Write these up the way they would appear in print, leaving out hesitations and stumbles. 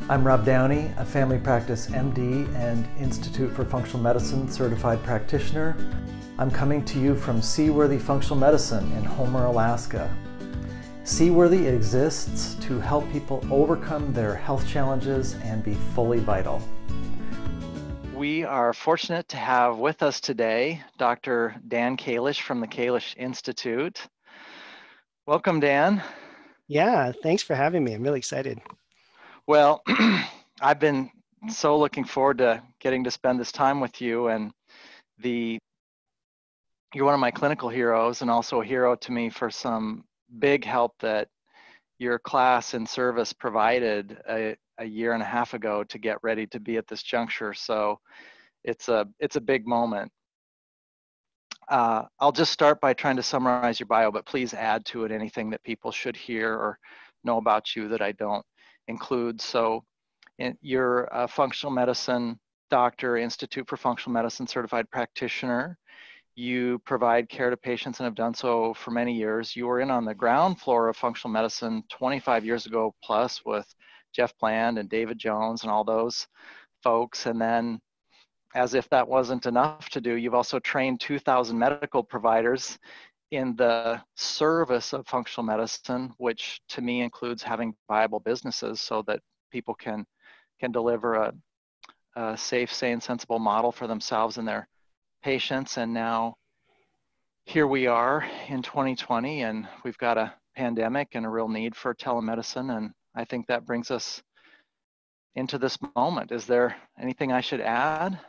I'm Rob Downey, a family practice MD and Institute for Functional Medicine certified practitioner. I'm coming to you from Seaworthy Functional Medicine in Homer, Alaska. Seaworthy exists to help people overcome their health challenges and be fully vital. We are fortunate to have with us today Dr. Dan Kalish from the Kalish Institute. Welcome, Dan. Yeah, thanks for having me. I'm really excited. Well, I've been so looking forward to getting to spend this time with you, and you're one of my clinical heroes and also a hero to me for some big help that your class and service provided a year and a half ago to get ready to be at this juncture. So it's a big moment. I'll just start by trying to summarize your bio, but please add to it anything that people should hear or know about you that I don't include. So you're a functional medicine doctor, Institute for Functional Medicine certified practitioner. You provide care to patients and have done so for many years. You were in on the ground floor of functional medicine 25 years ago plus with Jeff Bland and David Jones and all those folks. And then, as if that wasn't enough to do, you've also trained 2,000 medical providers in the service of functional medicine, which to me includes having viable businesses so that people can deliver a safe, sane, sensible model for themselves and their patients. And now here we are in 2020, and we've got a pandemic and a real need for telemedicine. And I think that brings us into this moment. Is there anything I should add?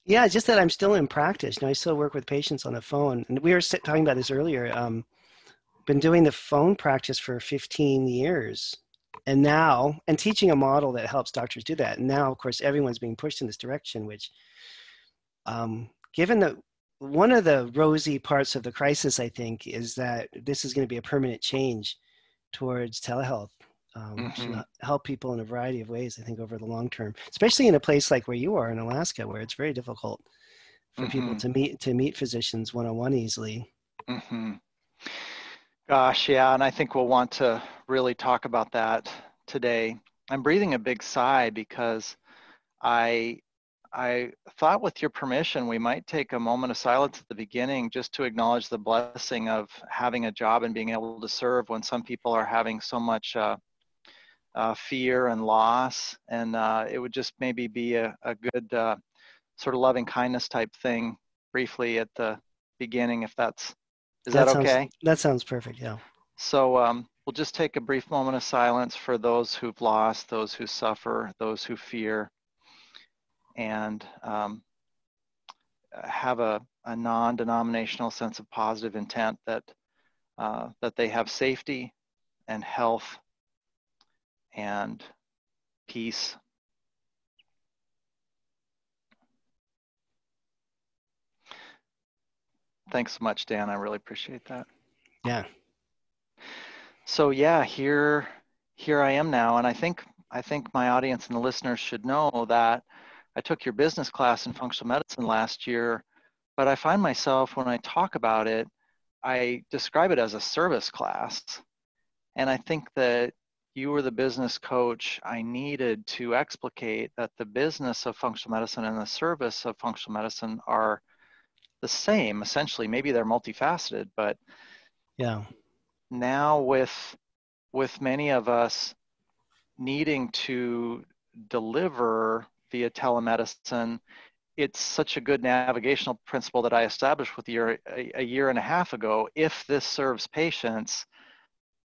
Yeah, just that I'm still in practice. I still work with patients on the phone. And we were talking about this earlier. Been doing the phone practice for 15 years. And now, and teaching a model that helps doctors do that. And now, of course, everyone's being pushed in this direction, which, given that one of the rosy parts of the crisis, I think, is that this is going to be a permanent change towards telehealth. To help people in a variety of ways, I think, over the long term, especially in a place like where you are in Alaska, where it's very difficult for people to meet physicians one-on-one easily. Gosh, yeah, and I think we'll want to really talk about that today. I'm breathing a big sigh because I thought, with your permission, we might take a moment of silence at the beginning just to acknowledge the blessing of having a job and being able to serve when some people are having so much fear and loss. And it would just maybe be a good sort of loving kindness type thing briefly at the beginning, if is that okay? That sounds perfect, yeah. So we'll just take a brief moment of silence for those who've lost, those who suffer, those who fear, and have a non-denominational sense of positive intent that they have safety and health and peace. Thanks so much, Dan. I really appreciate that. Yeah. So yeah, here I am now, and I think my audience and the listeners should know that I took your business class in functional medicine last year, but I find myself, when I talk about it, I describe it as a service class. And I think that you were the business coach I needed to explicate that the business of functional medicine and the service of functional medicine are the same, essentially. Maybe they're multifaceted, but yeah. Now with many of us needing to deliver via telemedicine, it's such a good navigational principle that I established with you a year and a half ago. If this serves patients,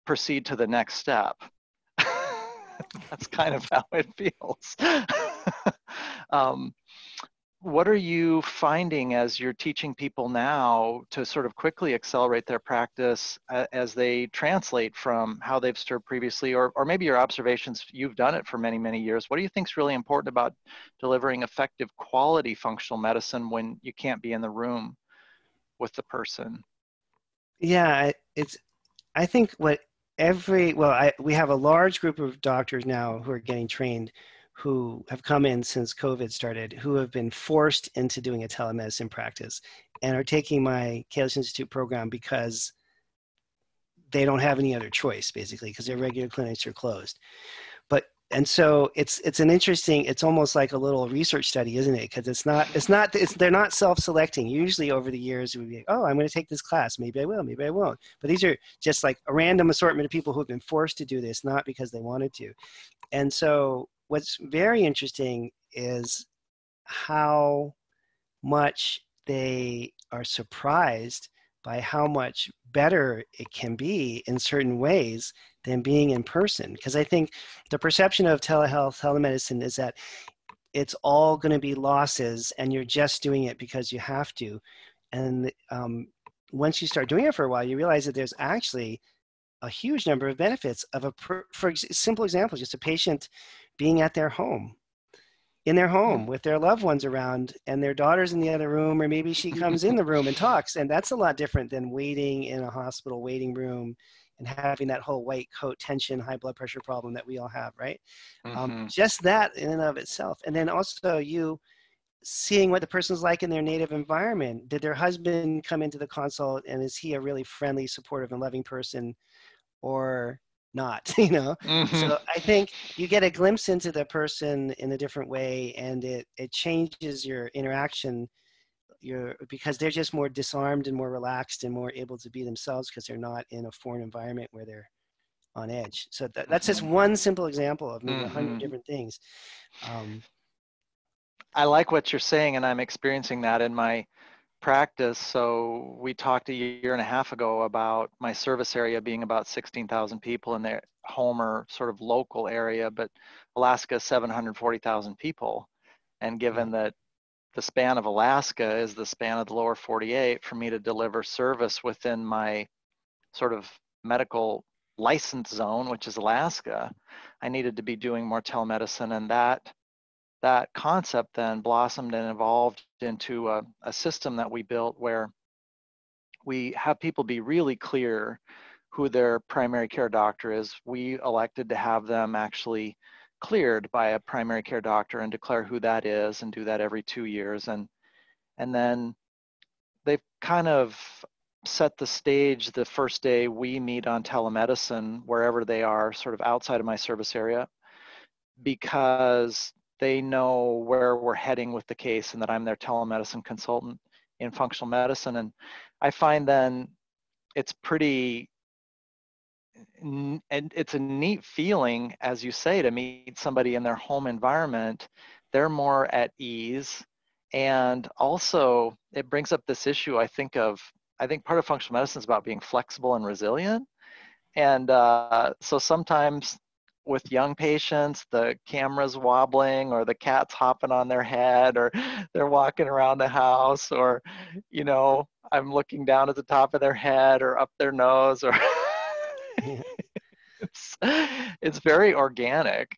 proceed to the next step. That's kind of how it feels. What are you finding as you're teaching people now to sort of quickly accelerate their practice as they translate from how they've served previously, or maybe your observations, you've done it for many, many years. What do you think is really important about delivering effective quality functional medicine when you can't be in the room with the person? Yeah, I think we have a large group of doctors now who are getting trained, who have come in since COVID started, who have been forced into doing a telemedicine practice and are taking my Kalish Institute program because they don't have any other choice, basically, because their regular clinics are closed. But and so it's an interesting, it's almost like a little research study, isn't it? Because they're not self-selecting. Usually over the years it would be like, oh, I'm going to take this class, maybe I will, maybe I won't. But these are just like a random assortment of people who have been forced to do this, not because they wanted to. And so what's very interesting is how much they are surprised by how much better it can be in certain ways than being in person. Because I think the perception of telehealth, telemedicine is that it's all going to be losses and you're just doing it because you have to. And once you start doing it for a while, you realize that there's actually a huge number of benefits of for simple example, just a patient being at their home, in their home with their loved ones around and their daughter's in the other room, or maybe she comes in the room and talks. And that's a lot different than waiting in a hospital waiting room and having that whole white coat tension, high blood pressure problem that we all have, right? Just that in and of itself. And then also you seeing what the person's like in their native environment. Did their husband come into the consult and is he a really friendly, supportive, and loving person or not? So I think you get a glimpse into the person in a different way, and it changes your interaction because they're just more disarmed and more relaxed and more able to be themselves because they're not in a foreign environment where they're on edge. So that's just one simple example of maybe 100 different things. I like what you're saying, and I'm experiencing that in my practice. So we talked a year and a half ago about my service area being about 16,000 people in their home or sort of local area, but Alaska is 740,000 people. And given that the span of Alaska is the span of the lower 48, for me to deliver service within my sort of medical license zone, which is Alaska, I needed to be doing more telemedicine. And that concept then blossomed and evolved into a system that we built where we have people be really clear who their primary care doctor is. We elected to have them actually cleared by a primary care doctor and declare who that is, and do that every 2 years. And then they've kind of set the stage the first day we meet on telemedicine, wherever they are, sort of outside of my service area, because they know where we're heading with the case and that I'm their telemedicine consultant in functional medicine. And I find then it's and it's a neat feeling, as you say, to meet somebody in their home environment. They're more at ease. And also it brings up this issue, I think part of functional medicine is about being flexible and resilient. And so sometimes with young patients, the camera's wobbling, or the cat's hopping on their head, or they're walking around the house, or, I'm looking down at the top of their head or up their nose, or it's very organic.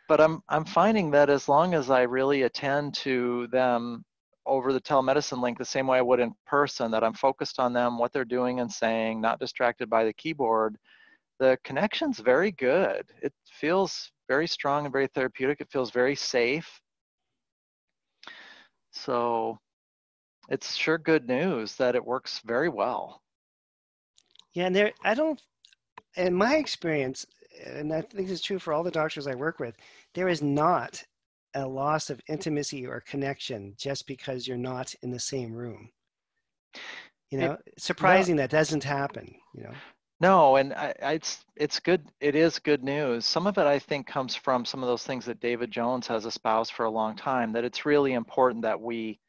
But I'm finding that as long as I really attend to them over the telemedicine link the same way I would in person, that I'm focused on them, what they're doing and saying, not distracted by the keyboard, the connection's very good. It feels very strong and very therapeutic. It feels very safe. So it's sure good news that it works very well. Yeah, and in my experience, and I think it's true for all the doctors I work with, there is not a loss of intimacy or connection just because you're not in the same room. Surprising that doesn't happen, No, and it's good. It is good news. Some of it, I think, comes from some of those things that David Jones has espoused for a long time, that it's really important that we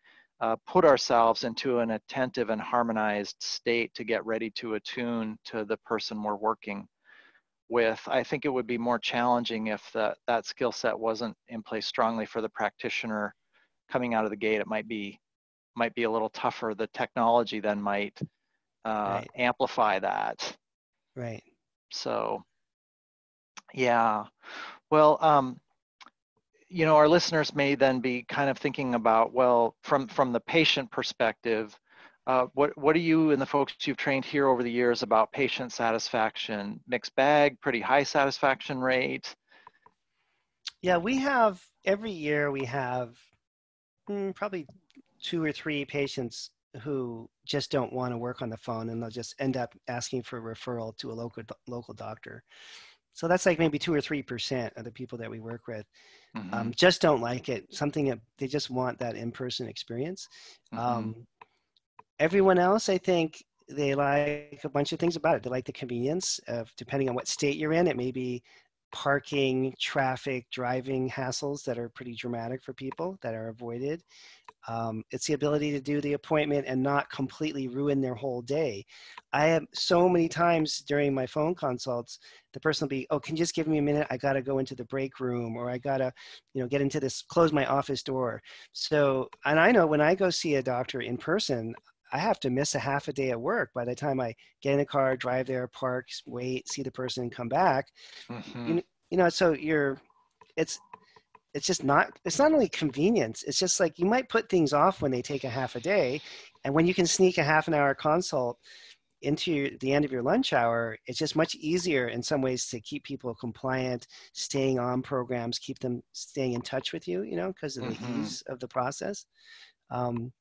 put ourselves into an attentive and harmonized state to get ready to attune to the person we're working with. I think it would be more challenging if that skill set wasn't in place strongly for the practitioner coming out of the gate. It might be a little tougher. The technology then might amplify that. Right. So, yeah. Well, our listeners may then be kind of thinking about, well, from the patient perspective, what are you and the folks you've trained here over the years about patient satisfaction? Mixed bag, pretty high satisfaction rate? Yeah, every year we have probably 2 or 3 patients who just don't want to work on the phone, and they'll just end up asking for a referral to a local doctor. So that's like maybe 2 or 3% of the people that we work with Mm-hmm. just don't like it. Something that they just want that in-person experience. Mm-hmm. Everyone else, I think, they like a bunch of things about it. They like the convenience of, depending on what state you're in, it may be parking, traffic, driving hassles that are pretty dramatic for people that are avoided. It's the ability to do the appointment and not completely ruin their whole day. I have so many times during my phone consults, the person will be, oh, can you just give me a minute? I got to go into the break room, or I got to, get into this, close my office door. So, and I know when I go see a doctor in person, I have to miss a half a day at work by the time I get in the car, drive there, park, wait, see the person, and come back. Mm-hmm. So it's it's not only convenience, it's just like you might put things off when they take a half a day, and when you can sneak a half an hour consult into the end of your lunch hour, it's just much easier in some ways to keep people compliant, staying on programs, keep them staying in touch with you, because of the Mm-hmm. ease of the process. um,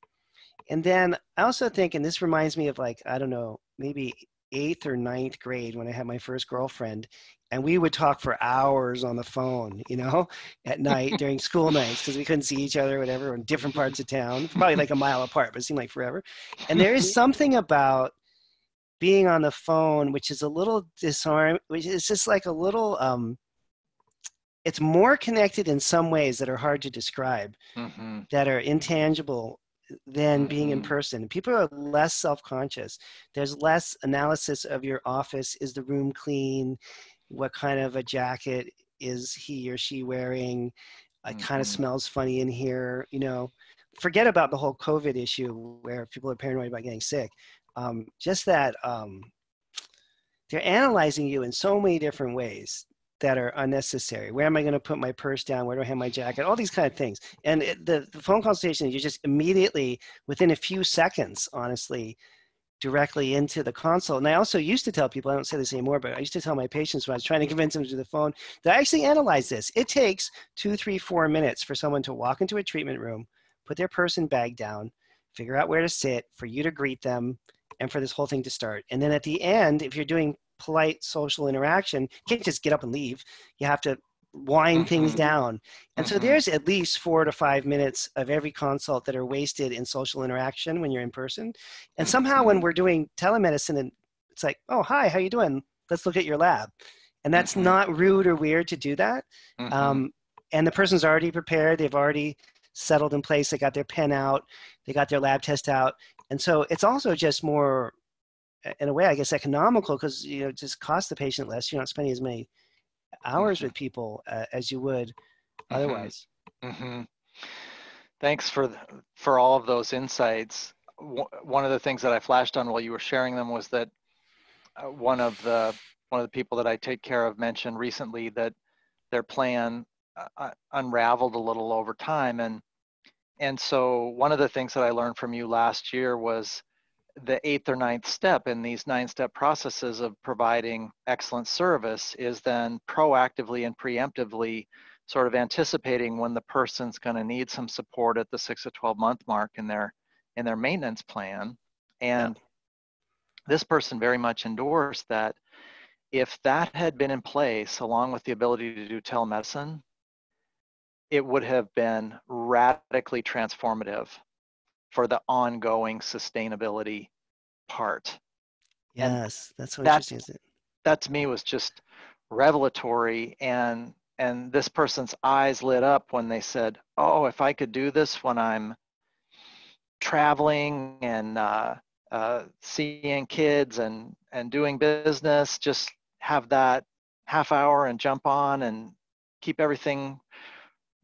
and then I also think, and this reminds me of, like, I don't know, maybe eighth or ninth grade when I had my first girlfriend, and we would talk for hours on the phone, at night during school nights because we couldn't see each other, whatever, in different parts of town, probably like a mile apart, but it seemed like forever. And there is something about being on the phone which is a little disarm, which is just like a little, it's more connected in some ways that are hard to describe, Mm-hmm. that are intangible than being in Mm-hmm. person. People are less self-conscious. There's less analysis of your office. Is the room clean? What kind of a jacket is he or she wearing? It kind of Mm-hmm. smells funny in here. Forget about the whole COVID issue where people are paranoid about getting sick. Just that they're analyzing you in so many different ways that are unnecessary. Where am I going to put my purse down? Where do I have my jacket? All these kind of things. And the phone consultation, you just immediately, within a few seconds, honestly, directly into the consult. And I also used to tell people, I don't say this anymore, but I used to tell my patients when I was trying to convince them to do the phone, that I actually analyze this. It takes 2, 3, 4 minutes for someone to walk into a treatment room, put their purse and bag down, figure out where to sit, for you to greet them, and for this whole thing to start. And then at the end, if you're doing polite social interaction, you can't just get up and leave. You have to wind things Mm-hmm. down. And so Mm-hmm. there's at least 4 to 5 minutes of every consult that are wasted in social interaction when you're in person. And somehow when we're doing telemedicine, and it's like, oh, hi, how you doing? Let's look at your lab. And that's Mm-hmm. not rude or weird to do that. Mm-hmm. And the person's already prepared. They've already settled in place. They got their pen out. They got their lab test out. And so it's also just more, in a way, I guess, economical, because it just costs the patient less. You're not spending as many hours Mm-hmm. with people as you would Mm-hmm. otherwise. Mm-hmm. Thanks for all of those insights. One of the things that I flashed on while you were sharing them was that one of the people that I take care of mentioned recently that their plan unraveled a little over time, and so one of the things that I learned from you last year was the eighth or ninth step in these 9-step processes of providing excellent service is then proactively and preemptively sort of anticipating when the person's going to need some support at the 6 to 12 month mark in their maintenance plan. Yeah. And this person very much endorsed that if that had been in place along with the ability to do telemedicine, it would have been radically transformative for the ongoing sustainability part. And Yes, that's so that interesting, isn't it? that to me was just revelatory, and this person's eyes lit up when they said, oh, if I could do this when I'm traveling and seeing kids and doing business, just have that half hour and jump on and keep everything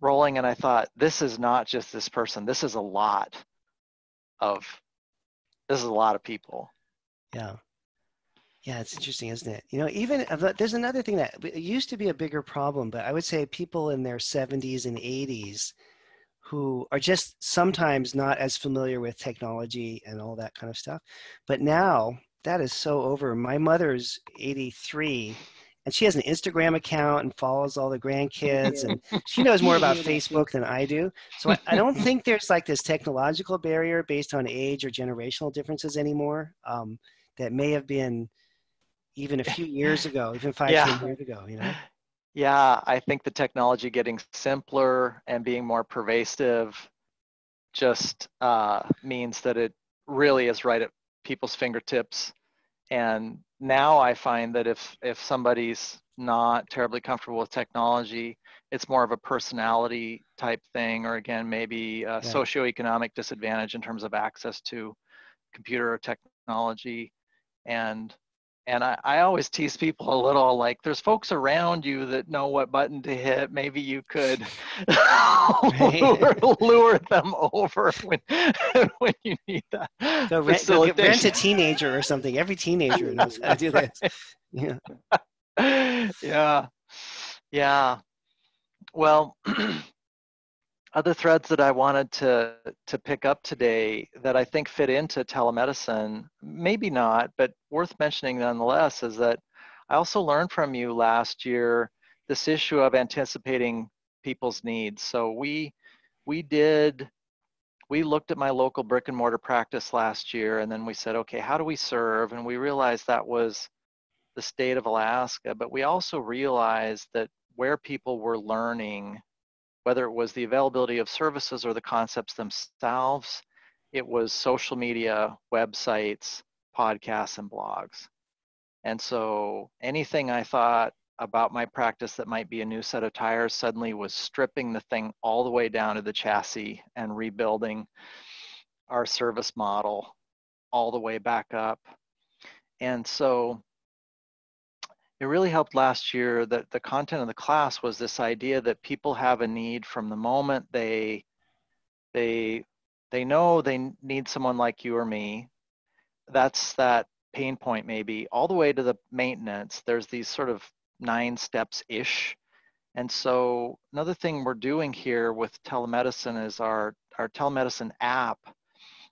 rolling. And I thought, this is not just this person, of this is a lot of people. Yeah. Yeah, it's interesting, isn't it? Even there's another thing that it used to be a bigger problem, but I would say people in their 70s and 80s who are just sometimes not as familiar with technology and all that kind of stuff. But now that is so over. My mother's 83, and she has an Instagram account and follows all the grandkids, and she knows more about Facebook than I do. So I don't think there's like this technological barrier based on age or generational differences anymore, that may have been even a few years ago, even 5, Yeah. 10 years ago, you know? Yeah, I think the technology getting simpler and being more pervasive just means that it really is right at people's fingertips. And now I find that if somebody's not terribly comfortable with technology, it's more of a personality type thing, or again, maybe a Right. socioeconomic disadvantage in terms of access to computer or technology. And I always tease people a little, like, there's folks around you that know what button to hit. Maybe you could Right. lure them over when when you need that Rent facilitation. a teenager or something. Every teenager knows how to do this. Yeah. Yeah, yeah. Well, other threads that I wanted to pick up today that I think fit into telemedicine, maybe not, but worth mentioning nonetheless, is that I also learned from you last year this issue of anticipating people's needs. So we looked at my local brick and mortar practice last year, and then we said, okay, how do we serve? And we realized that was the state of Alaska, but we also realized that where people were learning, whether it was the availability of services or the concepts themselves, it was social media, websites, podcasts, and blogs. And so anything I thought about my practice that might be a new set of tires suddenly was stripping the thing all the way down to the chassis and rebuilding our service model all the way back up. And so it really helped last year that the content of the class was this idea that people have a need from the moment they know they need someone like you or me. That's that pain point, maybe all the way to the maintenance. There's these sort of 9 steps ish. And so another thing we're doing here with telemedicine is our telemedicine app.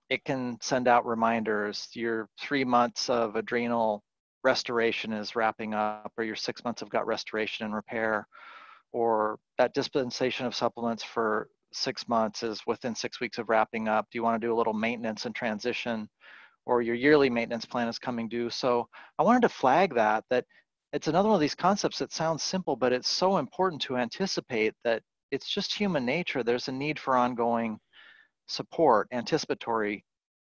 It can send out reminders. Your 3 months of adrenal restoration is wrapping up, or your 6 months of gut restoration and repair, or that dispensation of supplements for 6 months is within 6 weeks of wrapping up. Do you want to do a little maintenance and transition, or your yearly maintenance plan is coming due? So I wanted to flag that it's another one of these concepts that sounds simple, but it's so important to anticipate that it's just human nature. There's a need for ongoing support, anticipatory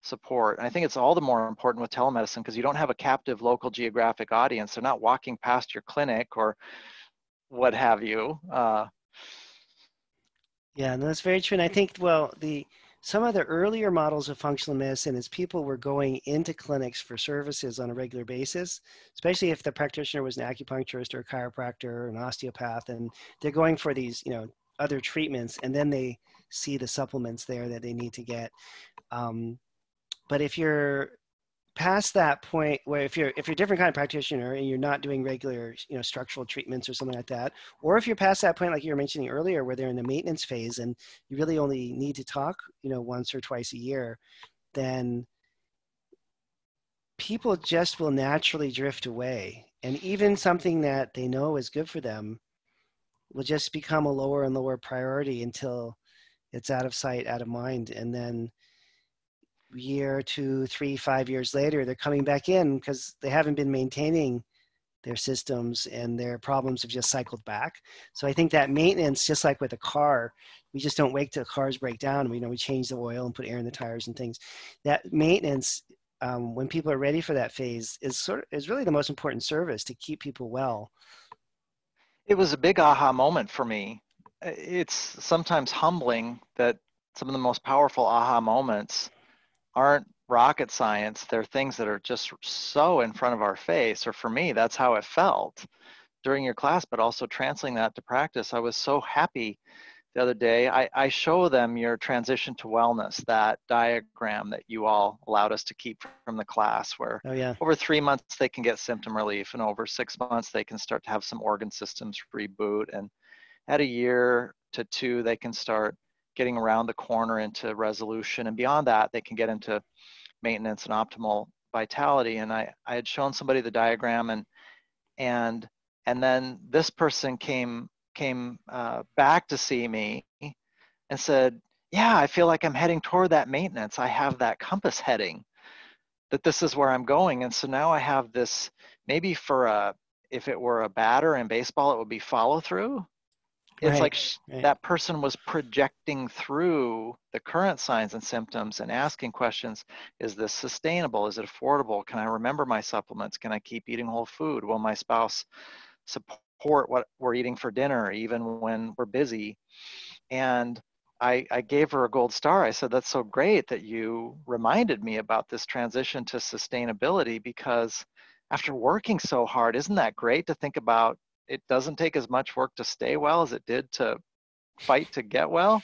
support. And I think it's all the more important with telemedicine because you don't have a captive local geographic audience. They're not walking past your clinic or what have you. Yeah, no, that's very true. And I think, well, some of the earlier models of functional medicine is people were going into clinics for services on a regular basis, especially if the practitioner was an acupuncturist or a chiropractor or an osteopath, and they're going for these, other treatments, and then they see the supplements there that they need to get. But if you're past that point where if you're a different kind of practitioner and you're not doing regular structural treatments or something like that, or if you're past that point like you were mentioning earlier where they're in the maintenance phase and you really only need to talk once or twice a year, then people just will naturally drift away, and even something that they know is good for them will just become a lower and lower priority until it's out of sight, out of mind. And then year, 2, 3, 5 years later, they're coming back in because they haven't been maintaining their systems and their problems have just cycled back. So I think that maintenance, just like with a car, we just don't wait till cars break down. We change the oil and put air in the tires and things. That maintenance, when people are ready for that phase, is really the most important service to keep people well. It was a big aha moment for me. It's sometimes humbling that some of the most powerful aha moments aren't rocket science. They're things that are just so in front of our face, or for me, that's how it felt during your class, but also translating that to practice. I was so happy the other day. I show them your transition to wellness, that diagram that you all allowed us to keep from the class, where Oh yeah. over 3 months they can get symptom relief, and over 6 months they can start to have some organ systems reboot, and at a year to 2 they can start getting around the corner into resolution, and beyond that they can get into maintenance and optimal vitality. And I had shown somebody the diagram, and then this person came back to see me and said, yeah, I feel like I'm heading toward that maintenance. I have that compass heading, that this is where I'm going. And so now I have this maybe if it were a batter in baseball, it would be follow through. It's Right. like Right. that person was projecting through the current signs and symptoms and asking questions. Is this sustainable? Is it affordable? Can I remember my supplements? Can I keep eating whole food? Will my spouse support what we're eating for dinner, even when we're busy? And I gave her a gold star. I said, that's so great that you reminded me about this transition to sustainability, because after working so hard, isn't that great to think about it doesn't take as much work to stay well as it did to fight to get well?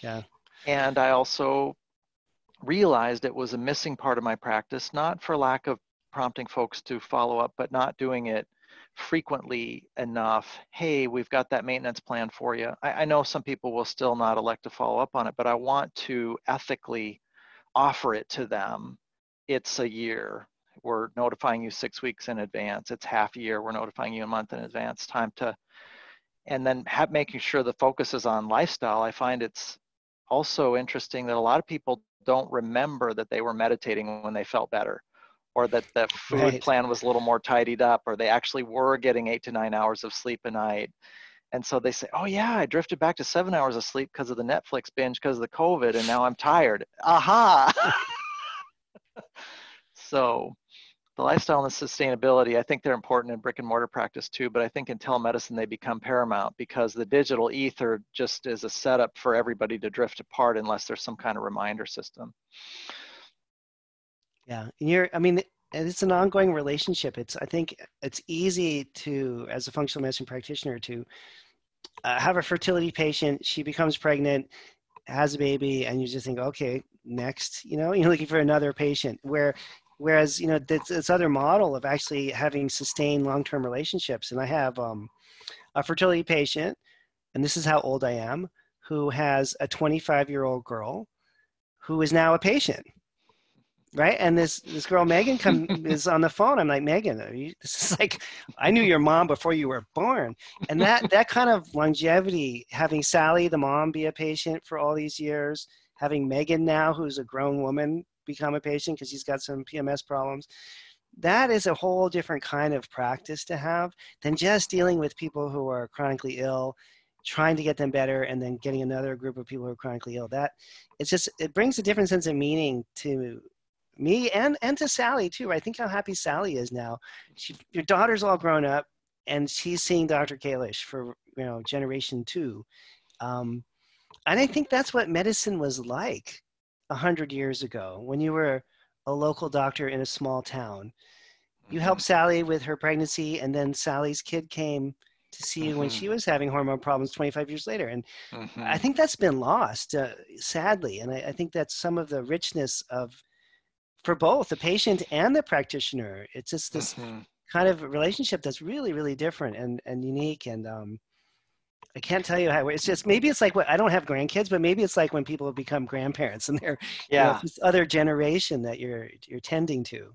Yeah. And I also realized it was a missing part of my practice, not for lack of prompting folks to follow up, but not doing it frequently enough. Hey, we've got that maintenance plan for you. I know some people will still not elect to follow up on it, but I want to ethically offer it to them. It's a year. We're notifying you 6 weeks in advance. It's half a year. We're notifying you a month in advance. Time to, and then making sure the focus is on lifestyle. I find it's also interesting that a lot of people don't remember that they were meditating when they felt better, or that the food Right. plan was a little more tidied up, or they actually were getting 8 to 9 hours of sleep a night. And so they say, oh yeah, I drifted back to 7 hours of sleep because of the Netflix binge, because of the COVID, and now I'm tired. Aha! So the lifestyle and the sustainability, I think they're important in brick and mortar practice too, but I think in telemedicine they become paramount, because the digital ether just is a setup for everybody to drift apart unless there's some kind of reminder system. Yeah. And I mean, it's an ongoing relationship. I think it's easy to, as a functional medicine practitioner, to have a fertility patient. She becomes pregnant, has a baby, and you just think, okay, next, you're looking for another patient. Whereas, this other model of actually having sustained long-term relationships. And I have a fertility patient, and this is how old I am, who has a 25-year-old girl who is now a patient. Right. And this girl, Megan, is on the phone. I'm like, Megan, this is like, I knew your mom before you were born. And that kind of longevity, having Sally, the mom, be a patient for all these years, having Megan now, who's a grown woman, become a patient because she's got some PMS problems. That is a whole different kind of practice to have than just dealing with people who are chronically ill, trying to get them better, and then getting another group of people who are chronically ill. It brings a different sense of meaning to me and to Sally too. I think how happy Sally is now. Your daughter's all grown up, and she's seeing Dr. Kalish for generation 2. And I think that's what medicine was like 100 years ago, when you were a local doctor in a small town. You helped Sally with her pregnancy, and then Sally's kid came to see you when she was having hormone problems 25 years later. And I think that's been lost, sadly. And I think that's some of the richness for both the patient and the practitioner. It's just this kind of relationship that's really, really different and unique. And I can't tell you how. It's just, maybe it's like, I don't have grandkids, but maybe it's like when people have become grandparents, and they're it's this other generation that you're tending to.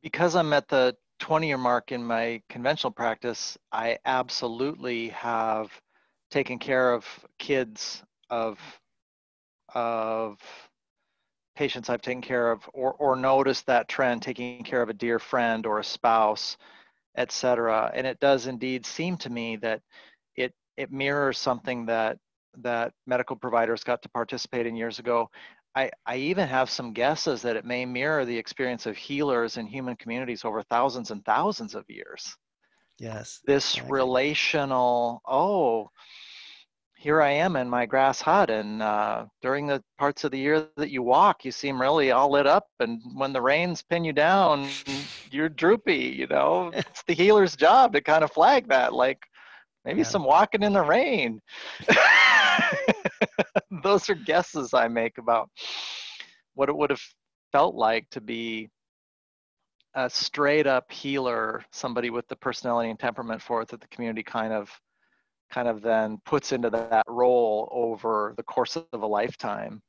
Because I'm at the 20-year mark in my conventional practice, I absolutely have taken care of kids of patients I've taken care of, or noticed that trend, taking care of a dear friend or a spouse, etc. And it does indeed seem to me that it mirrors something that medical providers got to participate in years ago. I even have some guesses that it may mirror the experience of healers in human communities over thousands and thousands of years. Yes. This I agree. relational, here I am in my grass hut, and during the parts of the year that you walk, you seem really all lit up, and when the rains pin you down, you're droopy. It's the healer's job to kind of flag that, like maybe Yeah. some walking in the rain. Those are guesses I make about what it would have felt like to be a straight up healer, somebody with the personality and temperament for it that the community kind of then puts into that role over the course of a lifetime.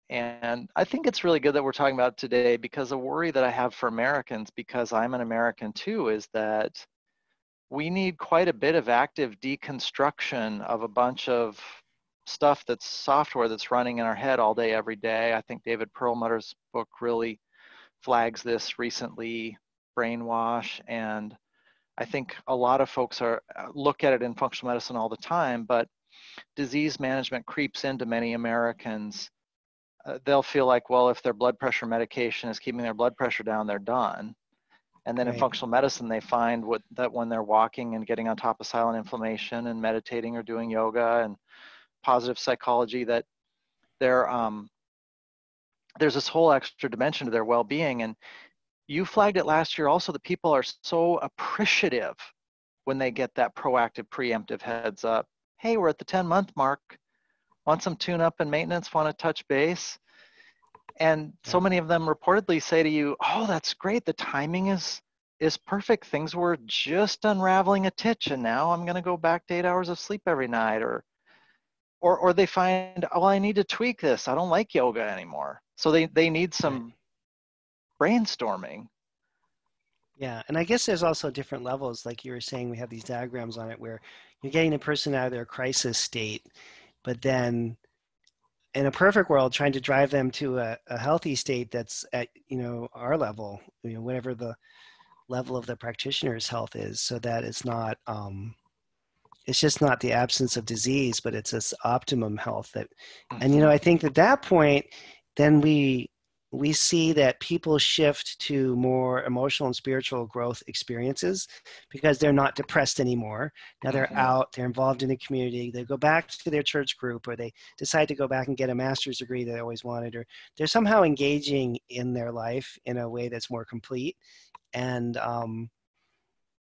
And I think it's really good that we're talking about it today, because a worry that I have for Americans, because I'm an American too, is that we need quite a bit of active deconstruction of a bunch of stuff that's software that's running in our head all day, every day. I think David Perlmutter's book really flags this recently, brainwash, and I think a lot of folks are look at it in functional medicine all the time, but disease management creeps into many Americans. They'll feel like, well, if their blood pressure medication is keeping their blood pressure down, they're done. And then in Right. functional medicine, they find that when they're walking and getting on top of silent inflammation and meditating or doing yoga and positive psychology, that there's this whole extra dimension to their well-being. And you flagged it last year also that people are so appreciative when they get that proactive, preemptive heads up. Hey, we're at the 10-month mark. Want some tune-up and maintenance? Want to touch base? And so many of them reportedly say to you, oh, that's great. The timing is perfect. Things were just unraveling a titch, and now I'm going to go back to 8 hours of sleep every night. Or they find, oh, I need to tweak this. I don't like yoga anymore. So they need some brainstorming. Yeah, and I guess there's also different levels. Like you were saying, we have these diagrams on it where you're getting a person out of their crisis state, but then in a perfect world, trying to drive them to a healthy state that's at, our level, whatever the level of the practitioner's health is, so that it's not, it's just not the absence of disease, but it's this optimum health that, and, I think at that point, then we see that people shift to more emotional and spiritual growth experiences because they're not depressed anymore. Now they're out, they're involved in the community, they go back to their church group, or they decide to go back and get a master's degree that they always wanted, or they're somehow engaging in their life in a way that's more complete. And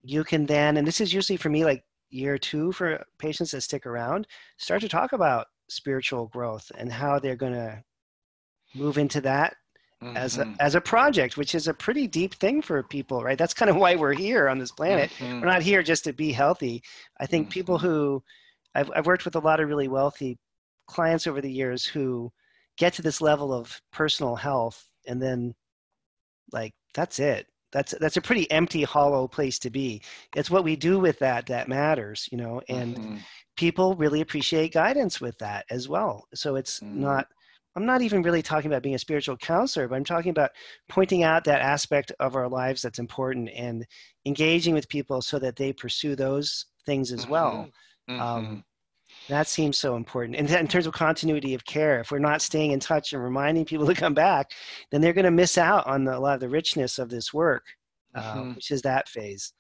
you can then, and this is usually for me like year 2 for patients that stick around, start to talk about spiritual growth and how they're going to move into that as a project, which is a pretty deep thing for people, right? That's kind of why we're here on this planet. We're not here just to be healthy. I think people who, I've worked with a lot of really wealthy clients over the years who get to this level of personal health, and then like, that's it. That's a pretty empty, hollow place to be. It's what we do with that matters, and people really appreciate guidance with that as well. So it's not, I'm not even really talking about being a spiritual counselor, but I'm talking about pointing out that aspect of our lives that's important and engaging with people so that they pursue those things as well. That seems so important. And in terms of continuity of care, if we're not staying in touch and reminding people to come back, then they're going to miss out on a lot of the richness of this work, which is that phase.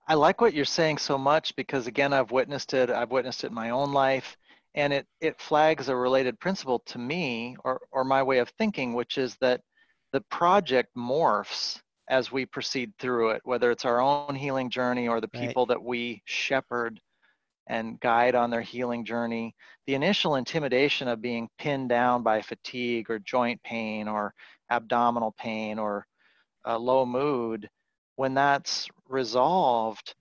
I like what you're saying so much because, again, I've witnessed it in my own life, and it flags a related principle to me, or my way of thinking, which is that the project morphs as we proceed through it, whether it's our own healing journey or the people that we shepherd and guide on their healing journey. The initial intimidation of being pinned down by fatigue or joint pain or abdominal pain or low mood, when that's resolved,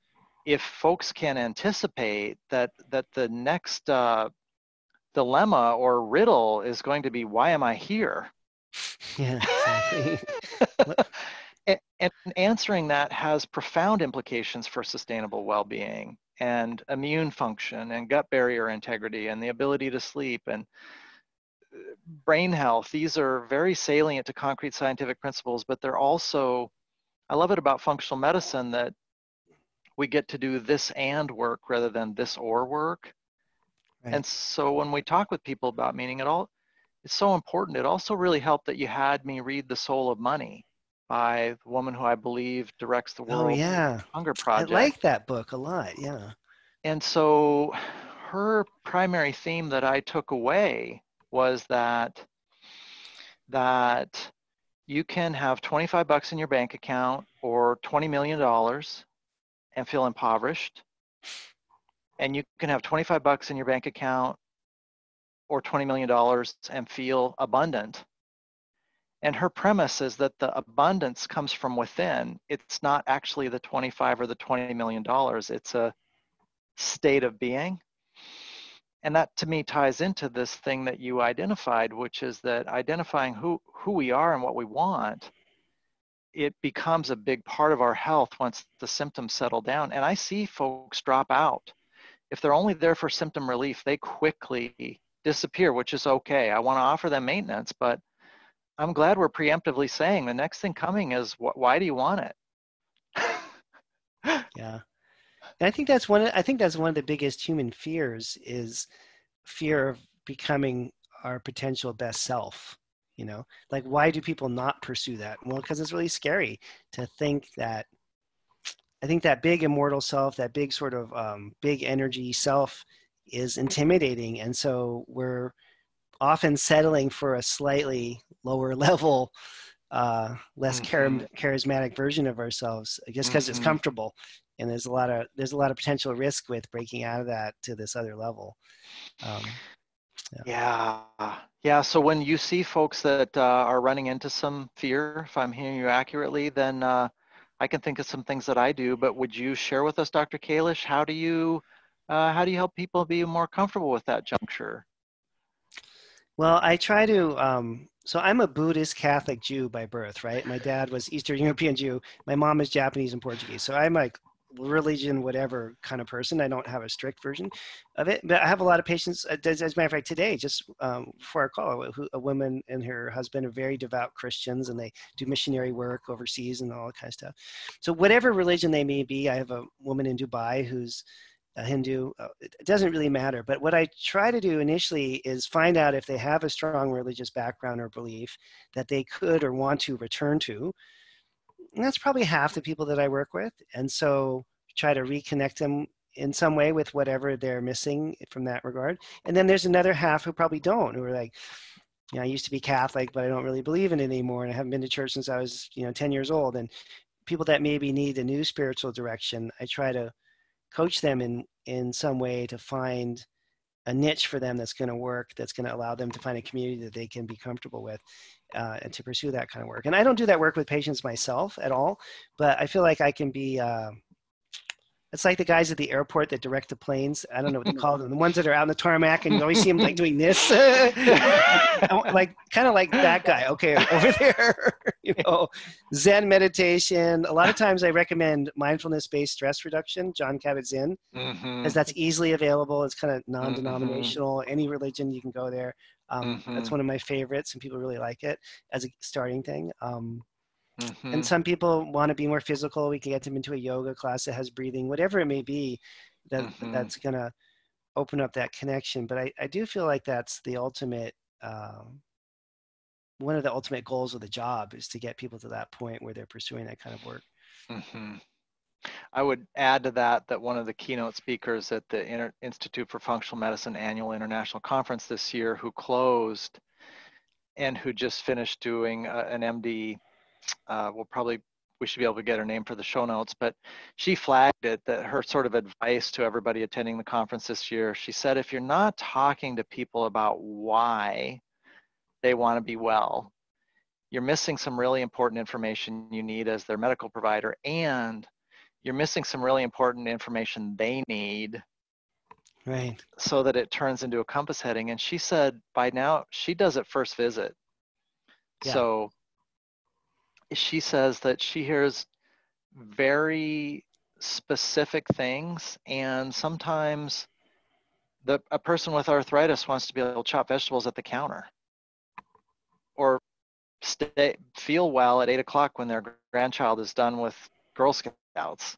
if folks can anticipate that the next dilemma or riddle is going to be, why am I here? Yeah, exactly. And answering that has profound implications for sustainable well-being and immune function and gut barrier integrity and the ability to sleep and brain health. These are very salient to concrete scientific principles, but they're also, I love it about functional medicine that we get to do this and work rather than this or work. Right. And so when we talk with people about meaning, it's so important. It also really helped that you had me read The Soul of Money by the woman who I believe directs the World Hunger Project. I like that book a lot, yeah. And so her primary theme that I took away was that you can have 25 bucks in your bank account or $20 million and feel impoverished. And you can have 25 bucks in your bank account or $20 million and feel abundant. And her premise is that the abundance comes from within. It's not actually the 25 or the $20 million. It's a state of being. And that to me ties into this thing that you identified, which is that identifying who we are and what we want, it becomes a big part of our health once the symptoms settle down. And I see folks drop out. If they're only there for symptom relief, they quickly disappear, which is okay. I want to offer them maintenance, but I'm glad we're preemptively saying the next thing coming is why do you want it? Yeah. And I think that's one of the biggest human fears is fear of becoming our potential best self. Like why do people not pursue that? Well, because it's really scary to think that. I think that big immortal self, that big sort of big energy self, is intimidating, and so we're often settling for a slightly lower level, less Mm-hmm. charismatic version of ourselves, just because it's Mm-hmm. comfortable. And there's a lot of potential risk with breaking out of that to this other level. Um, yeah. Yeah. Yeah. So when you see folks that are running into some fear, if I'm hearing you accurately, then I can think of some things that I do. But would you share with us, Dr. Kalish, how do you help people be more comfortable with that juncture? Well, I try to. So I'm a Buddhist Catholic Jew by birth, right? My dad was Eastern European Jew. My mom is Japanese and Portuguese. So I'm like religion, whatever kind of person. I don't have a strict version of it, but I have a lot of patients. As a matter of fact, today, just before our call, a woman and her husband are very devout Christians, and they do missionary work overseas and all that kind of stuff. So whatever religion they may be, I have a woman in Dubai who's a Hindu, it doesn't really matter. But what I try to do initially is find out if they have a strong religious background or belief that they could or want to return to. And that's probably half the people that I work with. And so try to reconnect them in some way with whatever they're missing from that regard. And then there's another half who probably don't, who are like, I used to be Catholic, but I don't really believe in it anymore. And I haven't been to church since I was, 10 years old. And people that maybe need a new spiritual direction, I try to coach them in some way to find a niche for them that's going to work, that's going to allow them to find a community that they can be comfortable with, and to pursue that kind of work. And I don't do that work with patients myself at all, but I feel like I can be it's like the guys at the airport that direct the planes. I don't know what they call them. The ones that are out in the tarmac and you always see them like doing this, like kind of like that guy. Okay, over there, Zen meditation. A lot of times I recommend mindfulness-based stress reduction, John Kabat-Zinn, Mm-hmm. because that's easily available. It's kind of Mm-hmm. non-denominational. Any religion, you can go there. That's Mm-hmm. one of my favorites, and people really like it as a starting thing. And Mm-hmm. some people want to be more physical. We can get them into a yoga class that has breathing, whatever it may be, Mm-hmm. that's going to open up that connection. But I do feel like that's the ultimate, one of the ultimate goals of the job is to get people to that point where they're pursuing that kind of work. Mm-hmm. I would add to that one of the keynote speakers at the Institute for Functional Medicine Annual International Conference this year, who closed and who just finished doing an MD, we should be able to get her name for the show notes, but she flagged it that her sort of advice to everybody attending the conference this year, she said, if you're not talking to people about why they want to be well, you're missing some really important information you need as their medical provider, and you're missing some really important information they need Right. so that it turns into a compass heading. And she said by now she does it first visit. Yeah. So she says that she hears very specific things, and sometimes a person with arthritis wants to be able to chop vegetables at the counter or feel well at 8 o'clock when their grandchild is done with Girl Scouts.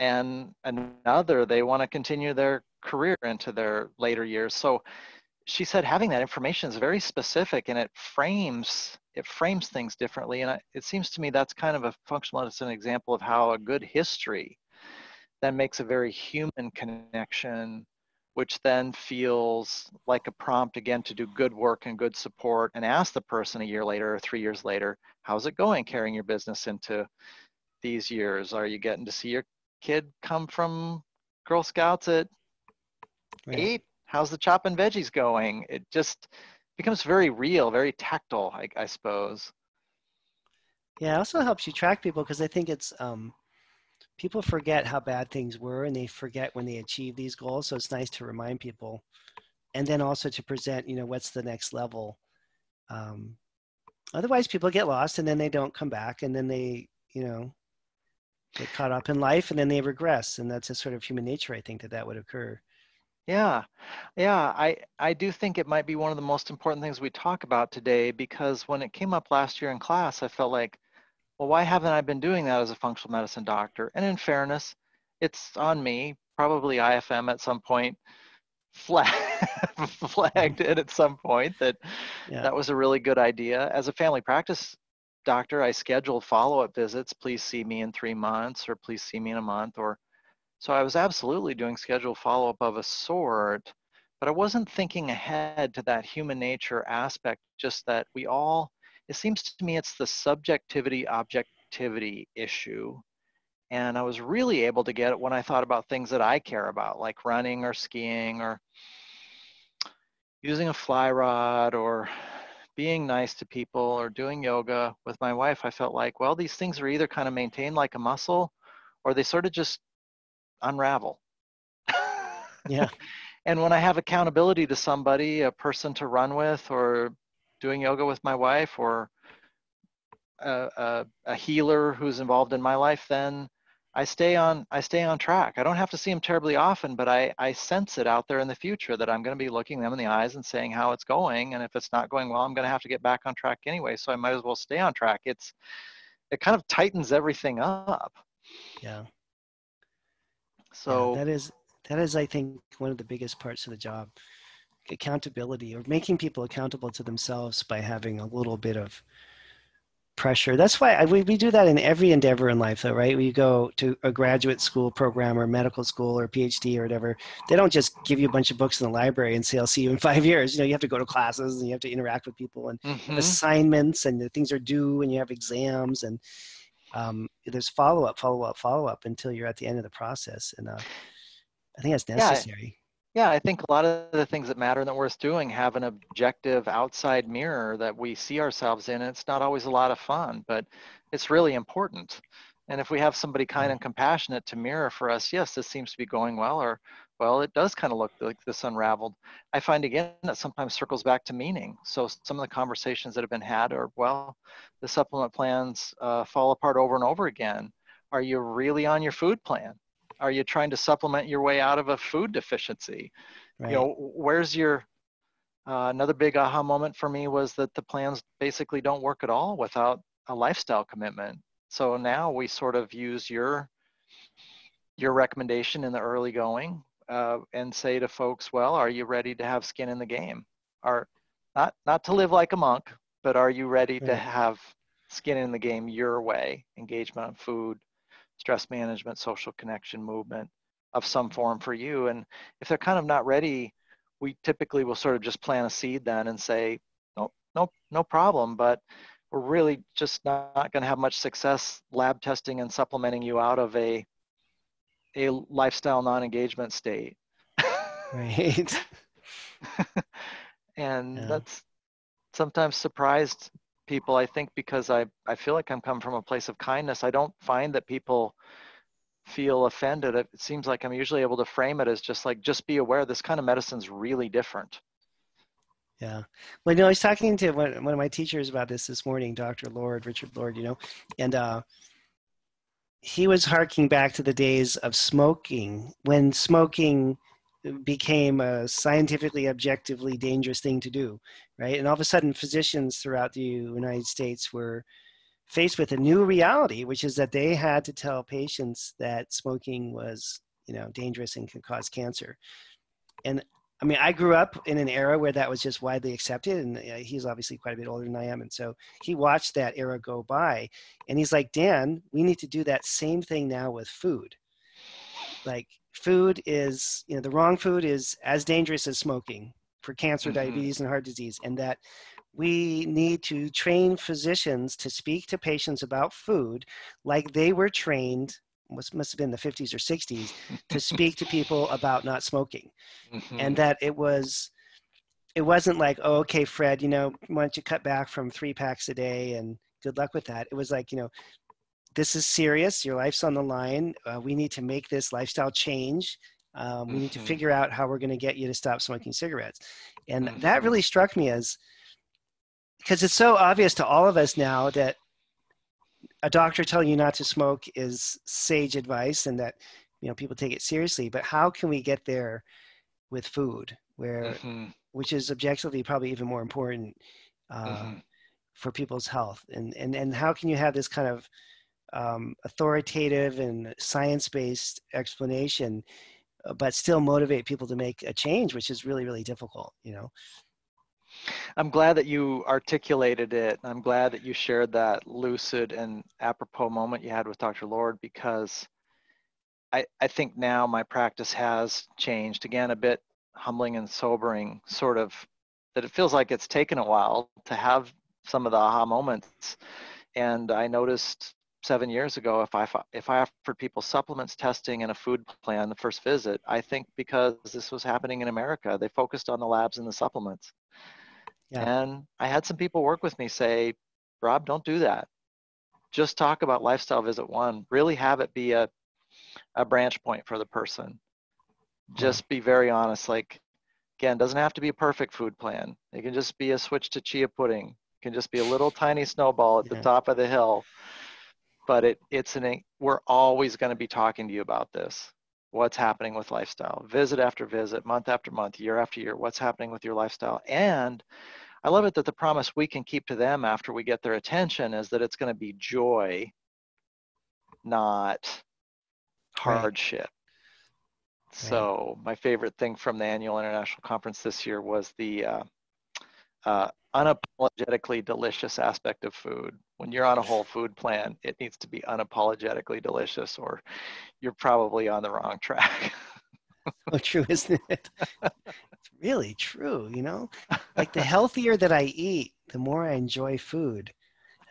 And another, they want to continue their career into their later years. So she said having that information is very specific, and it frames things differently. And it seems to me that's kind of a functional medicine example of how a good history then makes a very human connection, which then feels like a prompt again to do good work and good support, and ask the person a year later or 3 years later, how's it going carrying your business into these years? Are you getting to see your kid come from Girl Scouts at Right. 8? How's the chopping veggies going? It just becomes very real, very tactile, I suppose. Yeah. It also helps you track people because I think it's, people forget how bad things were and they forget when they achieve these goals. So it's nice to remind people and then also to present, what's the next level. Um, Otherwise, people get lost and then they don't come back and then they, get caught up in life and then they regress. And that's a sort of human nature, I think, that would occur. Yeah. Yeah. I do think it might be one of the most important things we talk about today, because when it came up last year in class, I felt like, well, why haven't I been doing that as a functional medicine doctor? And in fairness, it's on me. Probably IFM at some point flag, Mhm. flagged it at some point that Yeah. that was a really good idea. As a family practice doctor, I scheduled follow-up visits. Please see me in 3 months, or please see me in a month, or so I was absolutely doing scheduled follow-up of a sort, but I wasn't thinking ahead to that human nature aspect, just that we all, it seems to me it's the subjectivity objectivity issue. And I was really able to get it when I thought about things that I care about, like running or skiing or using a fly rod or being nice to people or doing yoga with my wife. I felt like, well, these things are either kind of maintained like a muscle or they sort of just unravel. Yeah. And when I have accountability to somebody, a person to run with, or doing yoga with my wife, or a healer who's involved in my life, then I stay on track. I don't have to see them terribly often, but I sense it out there in the future that I'm going to be looking them in the eyes and saying how it's going. And if it's not going well, I'm going to have to get back on track anyway. So I might as well stay on track. It kind of tightens everything up. Yeah. Yeah. So That is, I think, one of the biggest parts of the job. Accountability, or making people accountable to themselves by having a little bit of pressure. That's why we do that in every endeavor in life, though, right? When you go to a graduate school program or medical school or PhD or whatever, they don't just give you a bunch of books in the library and say, I'll see you in 5 years. You have to go to classes and you have to interact with people and you have mm-hmm. assignments and the things are due and you have exams and there's follow up until you're at the end of the process. And I think that's Yeah, necessary. yeah, I think a lot of the things that matter and that worth doing have an objective outside mirror that we see ourselves in. It's not always a lot of fun, but it's really important. And if we have somebody kind Yeah. and compassionate to mirror for us, yes, this seems to be going well, or well, it does kind of look like this unraveled. I find again that sometimes circles back to meaning. So some of the conversations that have been had are, well, the supplement plans fall apart over and over again. Are you really on your food plan? Are you trying to supplement your way out of a food deficiency? Right. Where's your another big aha moment for me was that the plans basically don't work at all without a lifestyle commitment. So now we sort of use your recommendation in the early going and say to folks, well, are you ready to have skin in the game? Are not to live like a monk, but are you ready to Right. have skin in the game your way? Engagement on food, stress management, social connection, movement of some form for you. And if they're kind of not ready, we typically will sort of just plant a seed then and say, no problem, but we're really just not going to have much success lab testing and supplementing you out of a lifestyle non-engagement state. Right. And Yeah. that's sometimes surprised people, I think, because I feel like I'm coming from a place of kindness. I don't find that people feel offended. It seems like I'm usually able to frame it as just like, just be aware this kind of medicine's really different. Yeah. Well, I was talking to one of my teachers about this morning, Dr. Lord, Richard Lord, and he was harking back to the days of smoking, when smoking became a scientifically, objectively dangerous thing to do, right? And all of a sudden, physicians throughout the United States were faced with a new reality, which is that they had to tell patients that smoking was, dangerous and could cause cancer. And I mean, I grew up in an era where that was just widely accepted, and he's obviously quite a bit older than I am, and so he watched that era go by, and he's like, Dan, we need to do that same thing now with food. Like, food is, the wrong food is as dangerous as smoking for cancer, Mm-hmm. diabetes, and heart disease, and that we need to train physicians to speak to patients about food like they were trained, must have been the 50s or 60s, to speak to people about not smoking. Mm-hmm. And that it wasn't like, oh, okay, Fred, why don't you cut back from 3 packs a day and good luck with that. It was like, this is serious. Your life's on the line. We need to make this lifestyle change. We need to Mm-hmm. figure out how we're going to get you to stop smoking cigarettes. And that Mm-hmm. really struck me as, because it's so obvious to all of us now that a doctor telling you not to smoke is sage advice and that, people take it seriously. But how can we get there with food, where Mm-hmm. which is objectively probably even more important Mm-hmm. for people's health. And how can you have this kind of authoritative and science-based explanation, but still motivate people to make a change, which is really, really difficult, you know? I'm glad that you articulated it. I'm glad that you shared that lucid and apropos moment you had with Dr. Lord, because I think now my practice has changed again, a bit humbling and sobering, sort of, that it feels like it's taken a while to have some of the aha moments. And I noticed 7 years ago, if I offered people supplements testing and a food plan the first visit, I think because this was happening in America, they focused on the labs and the supplements. Yeah, And I had some people work with me say, Rob, don't do that. Just talk about lifestyle visit one. Really have it be a branch point for the person. yeah, Just be very honest. Like, again, doesn't have to be a perfect food plan. It can just be a switch to chia pudding. It can just be a little tiny snowball at the yeah, top of the hill. But we're always going to be talking to you about this. What's happening with lifestyle? Visit after visit, month after month, year after year. What's happening with your lifestyle? And I love it that the promise we can keep to them after we get their attention is that it's going to be joy, not right, hardship. right. So my favorite thing from the annual international conference this year was the unapologetically delicious aspect of food. When you're on a whole food plan, it needs to be unapologetically delicious, or you're probably on the wrong track. So true, isn't it? It's really true, you know? Like the healthier that I eat, the more I enjoy food.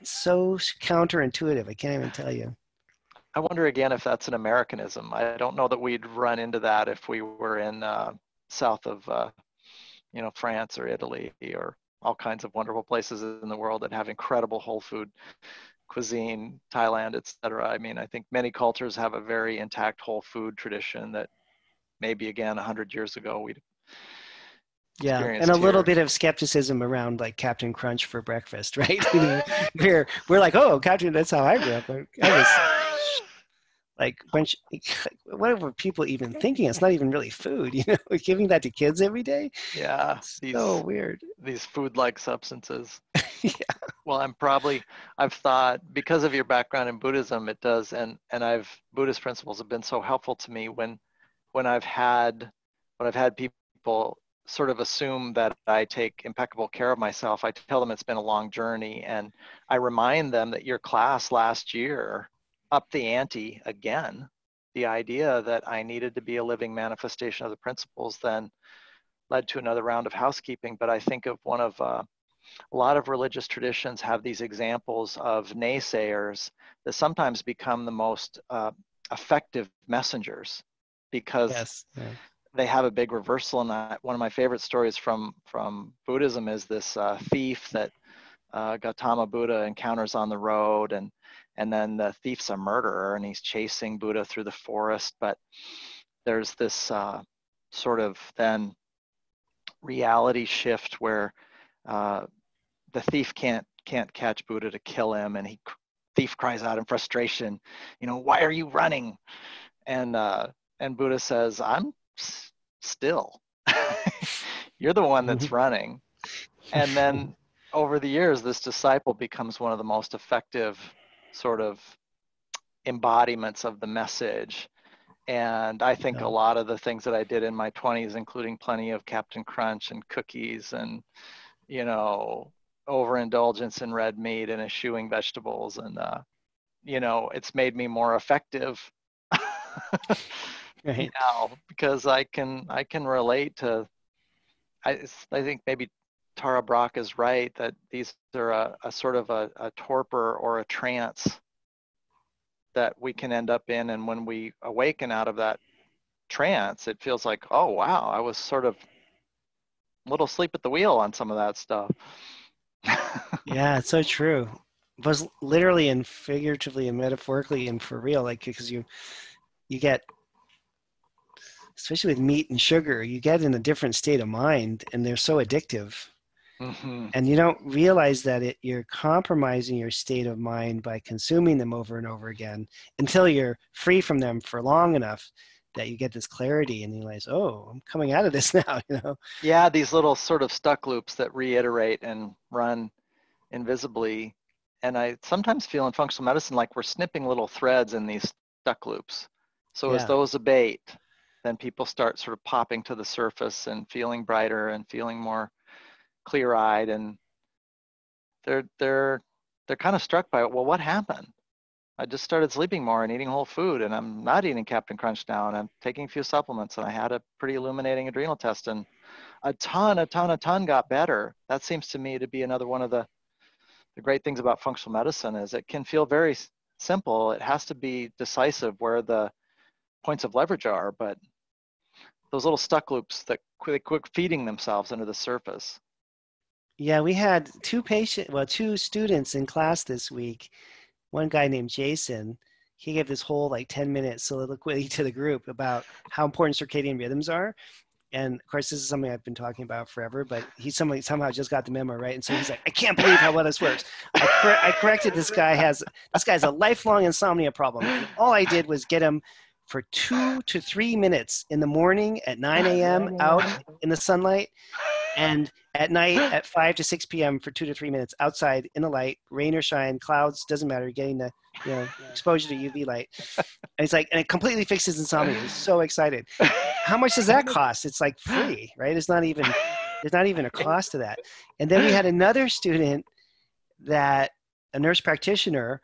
It's so counterintuitive. I can't even tell you. I wonder again if that's an Americanism. I don't know that we'd run into that if we were in south of France or Italy or all kinds of wonderful places in the world that have incredible whole food cuisine, Thailand, etc. I mean, I think many cultures have a very intact whole food tradition that maybe again 100 years ago we'd Yeah, and a experienced little here. bit of skepticism around like Captain Crunch for breakfast, right? You know, we're like, oh, Captain, that's how I grew up. I was like, what were people even thinking? It's not even really food, you know, giving that to kids every day. Yeah, So weird. these food-like substances. Yeah, Well, I've thought because of your background in Buddhism, it does, and Buddhist principles have been so helpful to me when I've had people sort of assume that I take impeccable care of myself. I tell them it's been a long journey, and I remind them that your class last year upped the ante again. The idea that I needed to be a living manifestation of the principles then led to another round of housekeeping. But I think of a lot of religious traditions have these examples of naysayers that sometimes become the most effective messengers because yes, yeah, they have a big reversal in that. One of my favorite stories from Buddhism is this thief that Gautama Buddha encounters on the road, and then the thief's a murderer and he's chasing Buddha through the forest. But there's this sort of then reality shift where the thief can't catch Buddha to kill him, and thief cries out in frustration, why are you running? And Buddha says, I'm still. You're the one that's running. And then over the years, this disciple becomes one of the most effective sort of embodiments of the message. And I think a yeah, lot of the things that I did in my 20s, including plenty of Captain Crunch and cookies and, overindulgence in red meat and eschewing vegetables. And, it's made me more effective right. now because I can relate to, I think maybe Tara Brach is right that these are a sort of a torpor or a trance that we can end up in. And when we awaken out of that trance, it feels like, oh, wow, I was sort of a little asleep at the wheel on some of that stuff. Yeah, it's so true. But literally and figuratively and metaphorically and for real, like because you get, especially with meat and sugar, you get in a different state of mind, and they're so addictive. Mm-hmm. And you don't realize that you're compromising your state of mind by consuming them over and over again until you're free from them for long enough that you get this clarity and you realize, oh, I'm coming out of this now, you know? Yeah, these little sort of stuck loops that reiterate and run invisibly. And I sometimes feel in functional medicine like we're snipping little threads in these stuck loops. So as Yeah. those abate, then people start sort of popping to the surface and feeling brighter and feeling more clear-eyed, and they're kind of struck by, well, what happened? I just started sleeping more and eating whole food, and I'm not eating Captain Crunch now, and I'm taking a few supplements, and I had a pretty illuminating adrenal test, and a ton got better. That seems to me to be another one of the great things about functional medicine is it can feel very simple. It has to be decisive where the points of leverage are, but those little stuck loops that quit feeding themselves under the surface. Yeah, we had two students in class this week. One guy named Jason, he gave this whole like 10-minute soliloquy to the group about how important circadian rhythms are. And of course, this is something I've been talking about forever, but he somehow just got the memo, right? And so he's like, I can't believe how well this works. I corrected this guy's a lifelong insomnia problem. And all I did was get him for 2 to 3 minutes in the morning at 9 a.m. out in the sunlight, and at night at 5 to 6 p.m. for 2 to 3 minutes outside in the light, rain or shine, clouds, doesn't matter, getting the exposure to UV light. And he's like, and it completely fixes insomnia. He's so excited. How much does that cost? It's like free, right? There's not even a cost to that. And then we had another student a nurse practitioner,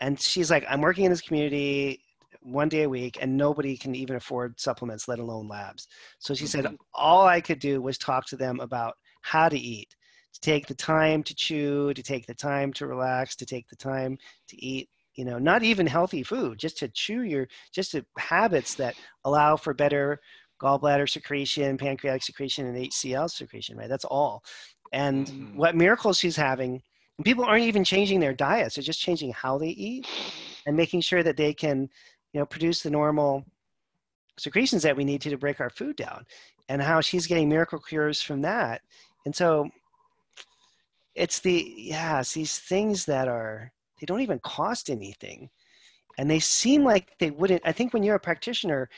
and she's like, I'm working in this community 1 day a week and nobody can even afford supplements, let alone labs. So she said, all I could do was talk to them about how to eat, to take the time to chew, to take the time to relax, to take the time to eat, not even healthy food, just to just to habits that allow for better gallbladder secretion, pancreatic secretion, and HCl secretion, right? That's all. And what miracles she's having, and people aren't even changing their diets, they're just changing how they eat and making sure that they can produce the normal secretions that we need to break our food down, and how she's getting miracle cures from that. And so it's these things that they don't even cost anything. And they seem like they wouldn't, I think when you're a practitioner,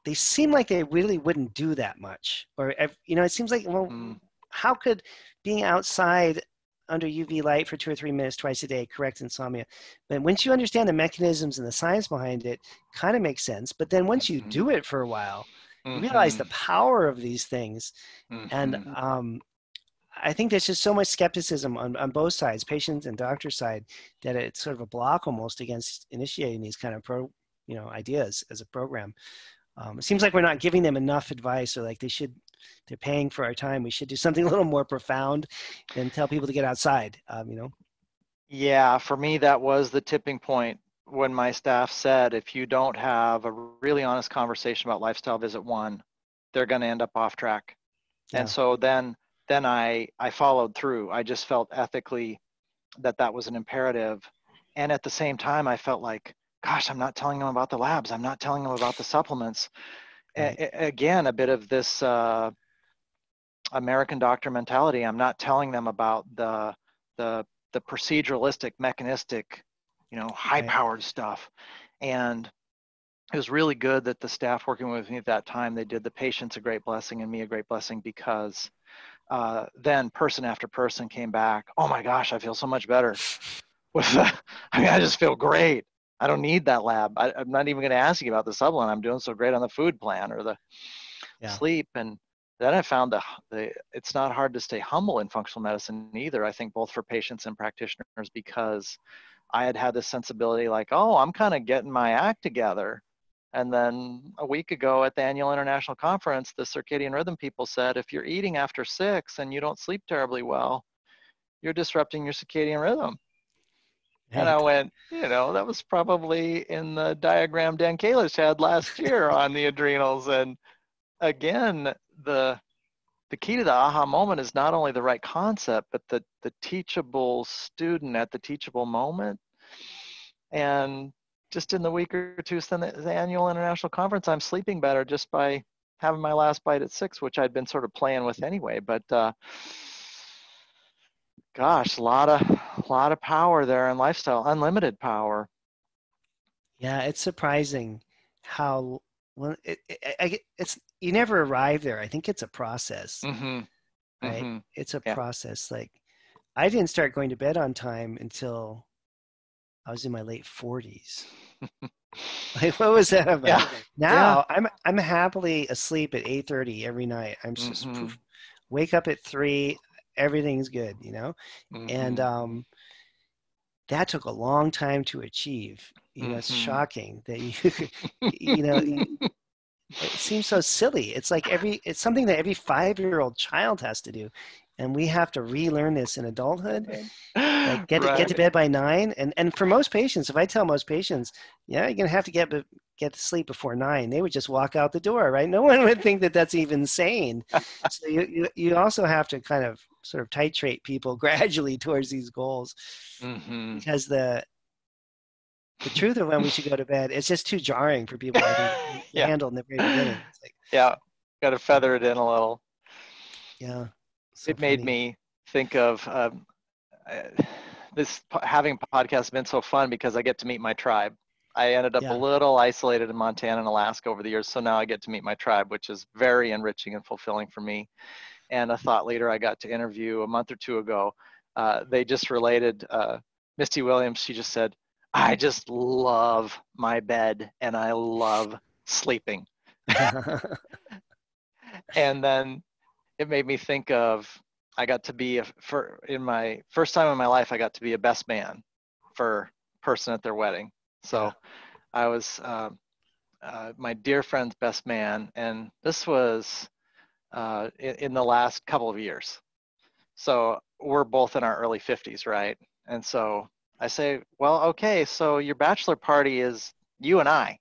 they seem like they really wouldn't do that much. Or, it seems like, well, how could being outside under UV light for 2 or 3 minutes twice a day correct insomnia? But once you understand the mechanisms and the science behind it, kind of makes sense. But then once you do it for a while, you realize the power of these things. And I think there's just so much skepticism on both sides, patient and doctor side, that it's sort of a block almost against initiating these kind of ideas as a program. It seems like we're not giving them enough advice, or like they're paying for our time. We should do something a little more profound than tell people to get outside, Yeah, for me, that was the tipping point when my staff said, if you don't have a really honest conversation about lifestyle visit 1, they're going to end up off track. Yeah. And so then I followed through. I just felt ethically that was an imperative. And at the same time, I felt like, gosh, I'm not telling them about the labs. I'm not telling them about the supplements. Right. Again, a bit of this American doctor mentality. I'm not telling them about the proceduralistic, mechanistic, high-powered stuff. And it was really good that the staff working with me at that time, they did the patients a great blessing and me a great blessing, because then person after person came back, oh my gosh, I feel so much better. I just feel great. I don't need that lab. I'm not even going to ask you about the supplement. I'm doing so great on the food plan or the sleep. And then I found it's not hard to stay humble in functional medicine either. I think both for patients and practitioners, because I had this sensibility like, oh, I'm kind of getting my act together. And then a week ago at the annual international conference, the circadian rhythm people said, if you're eating after 6 and you don't sleep terribly well, you're disrupting your circadian rhythm. And I went, that was probably in the diagram Dan Kalish had last year on the adrenals. And again, the key to the aha moment is not only the right concept, but the teachable student at the teachable moment. And just in the week or two since the annual international conference, I'm sleeping better just by having my last bite at 6, which I'd been sort of playing with anyway. But gosh, a lot of power there in lifestyle, unlimited power. Yeah, it's surprising how well, it's you never arrive there. I think it's a process, Mm-hmm. right? Mm-hmm. It's a Yeah. process. Like I didn't start going to bed on time until I was in my late 40s. Like, what was that about? Yeah. Yeah. Now I'm happily asleep at 8:30 every night. I'm just Mm-hmm. poof, wake up at 3, everything's good, you know? And Mm-hmm. that took a long time to achieve. You know, it's Mm-hmm. shocking that you know, it seems so silly. It's like it's something that every 5-year-old child has to do. And we have to relearn this in adulthood. Like get to Right. bed by 9, and for most patients, if I tell most patients, yeah, you're gonna have to get to sleep before 9, they would just walk out the door, right? No one would think that that's even sane. So you also have to kind of sort of titrate people gradually towards these goals, Mm-hmm. because the truth of when we should go to bed, it's just too jarring for people, I think, to Yeah. handle in the very beginning. It's like, Yeah. Got to feather it in a little. yeah, so It made funny. me think of uh, having podcasts has been so fun because I get to meet my tribe. I ended up a Yeah. little isolated in Montana and Alaska over the years, so now I get to meet my tribe, which is very enriching and fulfilling for me. And a thought leader I got to interview a month or two ago, they just related, Misty Williams, she just said, I just love my bed and I love sleeping. And then it made me think of, I got to be in my first time in my life, I got to be a best man for a person at their wedding. Yeah. So I was my dear friend's best man, and this was in the last couple of years. So we're both in our early 50s, right? And so I say, well, okay, so your bachelor party is you and I.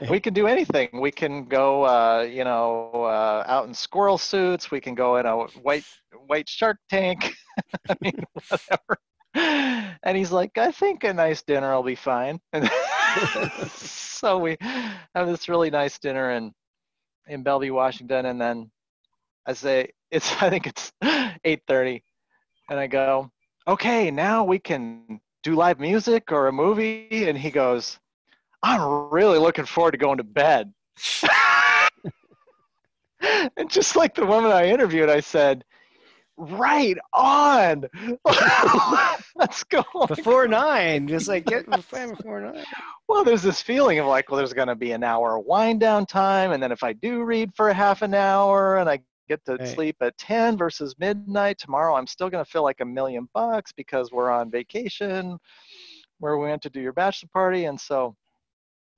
We can do anything. We can go, out in squirrel suits. We can go in a white shark tank. I mean, whatever. And he's like, I think a nice dinner will be fine. And so we have this really nice dinner in Bellevue, Washington, and then I say I think it's 8:30, and I go, okay, now we can do live music or a movie, and he goes, I'm really looking forward to going to bed. And just like the woman I interviewed, I said, right on. Let's go. Before 9, just like get before 9. Well, there's this feeling of like, well, there's going to be an hour of wind down time. And then if I do read for a half an hour and I get to Right. sleep at 10 versus midnight tomorrow, I'm still going to feel like $1,000,000 because we're on vacation where we went to do your bachelor party. And so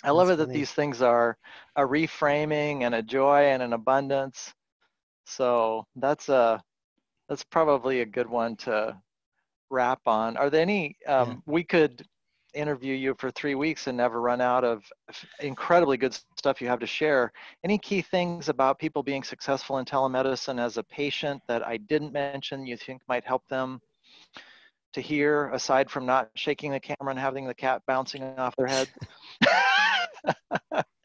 I love That's it that funny. these things are a reframing and a joy and an abundance. So that's probably a good one to wrap on. Are there any, Yeah. we could interview you for 3 weeks and never run out of incredibly good stuff you have to share. Any key things about people being successful in telemedicine as a patient that I didn't mention you think might help them to hear, aside from not shaking the camera and having the cat bouncing off their head?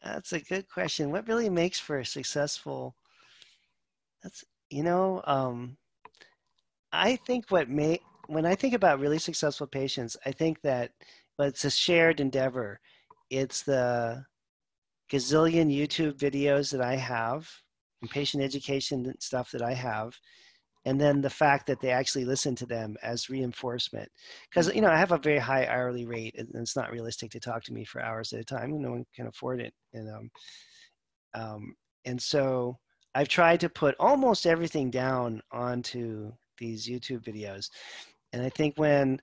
That's a good question. What really makes for a successful, that's, you know, I think when I think about really successful patients, I think that, but it's a shared endeavor. It's the gazillion YouTube videos that I have and patient education stuff that I have, and then the fact that they actually listen to them as reinforcement. Because Mm-hmm. I have a very high hourly rate, and it's not realistic to talk to me for hours at a time. No one can afford it, um, and so I've tried to put almost everything down onto these YouTube videos. And I think when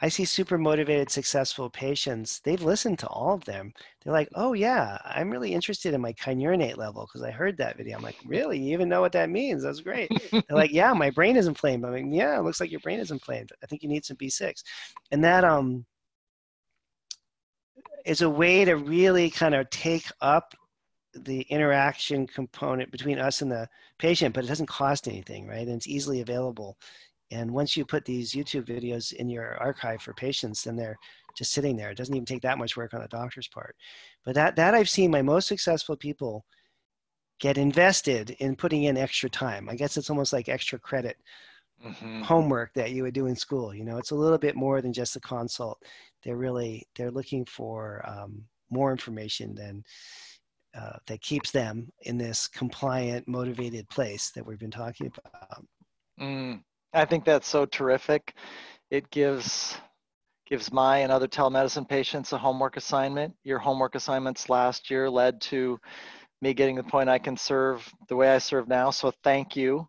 I see super motivated, successful patients, they've listened to all of them. They're like, oh, yeah, I'm really interested in my kynurenate level because I heard that video. I'm like, really? You even know what that means? That's great. They're like, yeah, my brain is inflamed. I'm like, yeah, it looks like your brain is inflamed. I think you need some B6. And that is a way to really kind of take up the interaction component between us and the patient, but it doesn't cost anything, right? And it's easily available. And once you put these YouTube videos in your archive for patients, then they're just sitting there. It doesn't even take that much work on the doctor's part. But that I've seen my most successful people get invested in putting in extra time. I guess it's almost like extra credit Mm-hmm. homework that you would do in school. It's a little bit more than just a consult. They're looking for more information than that keeps them in this compliant, motivated place that we've been talking about. I think that's so terrific. It gives my and other telemedicine patients a homework assignment. Your homework assignments last year led to me getting to the point I can serve the way I serve now. So thank you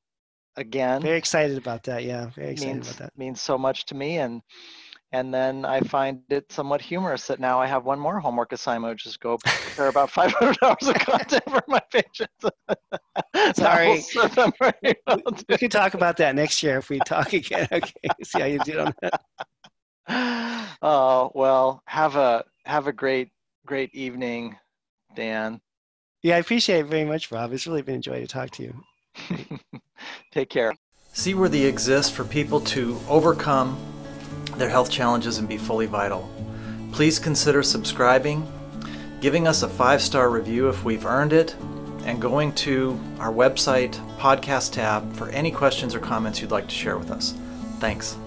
again. Very excited about that. Yeah, very excited about that. Means so much to me. And then I find it somewhat humorous that now I have one more homework assignment, which is go prepare about 500 hours of content for my patients. Sorry. We can talk about that next year if we talk again. Okay, see how you did on that. Oh, well, have a great evening, Dan. Yeah, I appreciate it very much, Rob. It's really been a joy to talk to you. Take care. Seaworthy exists for people to overcome their health challenges and be fully vital. Please consider subscribing, giving us a 5-star review if we've earned it, and going to our website podcast tab for any questions or comments you'd like to share with us. Thanks.